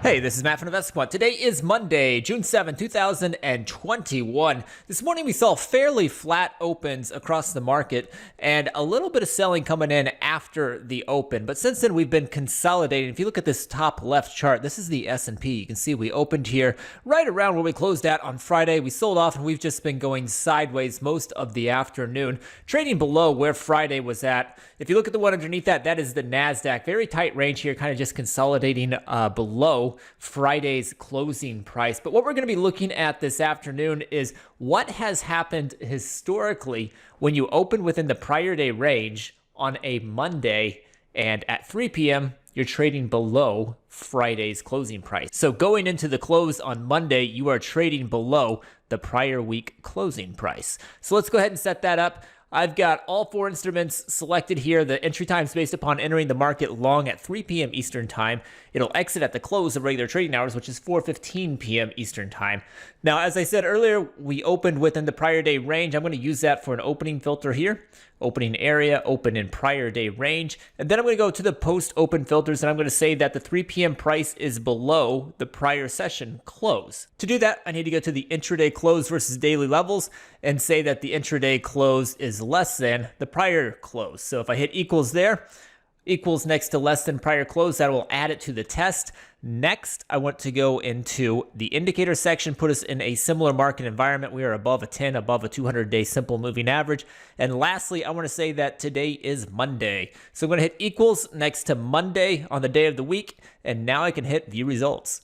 Hey, this is Matt from InvestiQuant. Today is Monday, June 7, 2021. This morning we saw fairly flat opens across the market and a little bit of selling coming in after the open. But since then we've been consolidating. If you look at this top left chart, this is the S&P. You can see we opened here right around where we closed at on Friday. We sold off and we've just been going sideways most of the afternoon, trading below where Friday was at. If you look at the one underneath that, that is the NASDAQ. Very tight range here, kind of just consolidating below Friday's closing price. But what we're going to be looking at this afternoon is what has happened historically when you open within the prior day range on a Monday and at 3 p.m. you're trading below Friday's closing price. So going into the close on Monday, you are trading below the prior week closing price. So let's go ahead and set that up. I've got all four instruments selected here. The entry time is based upon entering the market long at 3 p.m. Eastern Time. It'll exit at the close of regular trading hours, which is 4:15 p.m. Eastern Time. Now, as I said earlier, we opened within the prior day range. I'm going to use that for an opening filter here. Opening area, open in prior day range. And then I'm going to go to the post-open filters, and I'm going to say that the 3 p.m. price is below the prior session close. To do that, I need to go to the intraday close versus daily levels and say that the intraday close is less than the prior close. So if I hit equals there, equals next to less than prior close, that will add it to the test. Next, I want to go into the indicator section, put us in a similar market environment. We are above a 10, above a 200-day simple moving average. And lastly, I want to say that today is Monday. So I'm going to hit equals next to Monday on the day of the week. And now I can hit view results.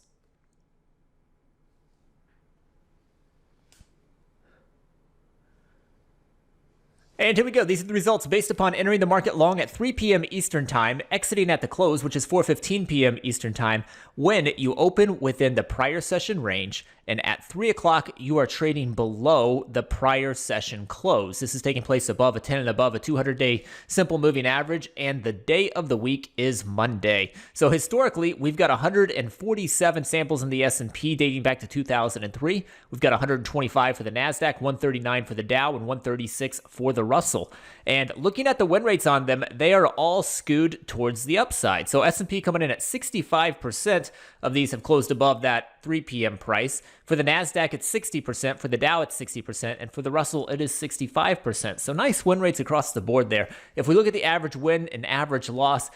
And here we go. These are the results based upon entering the market long at 3 p.m. Eastern Time, exiting at the close, which is 4:15 p.m. Eastern Time, when you open within the prior session range, and at 3 o'clock, you are trading below the prior session close. This is taking place above a 10 and above a 200-day simple moving average, and the day of the week is Monday. So historically, we've got 147 samples in the S&P dating back to 2003. We've got 125 for the NASDAQ, 139 for the Dow, and 136 for the Russell. And looking at the win rates on them, they are all skewed towards the upside. So S&P coming in at 65% of these have closed above that 3 p.m. price. For the NASDAQ, it's 60%. For the Dow, it's 60%. And for the Russell, it is 65%. So nice win rates across the board there. If we look at the average win and average loss,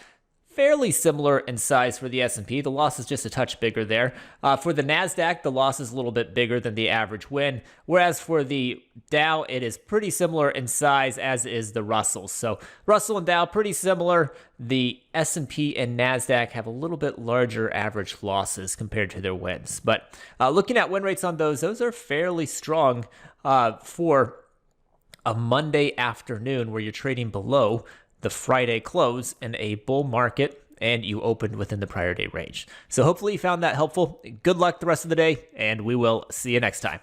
fairly similar in size for the S&P. The loss is just a touch bigger there. For the NASDAQ, the loss is a little bit bigger than the average win, whereas for the Dow, it is pretty similar in size as is the Russell. So Russell and Dow, pretty similar. The S&P and NASDAQ have a little bit larger average losses compared to their wins. But looking at win rates on those are fairly strong for a Monday afternoon where you're trading below the Friday close in a bull market and you opened within the prior day range. So hopefully you found that helpful. Good luck the rest of the day, and we will see you next time.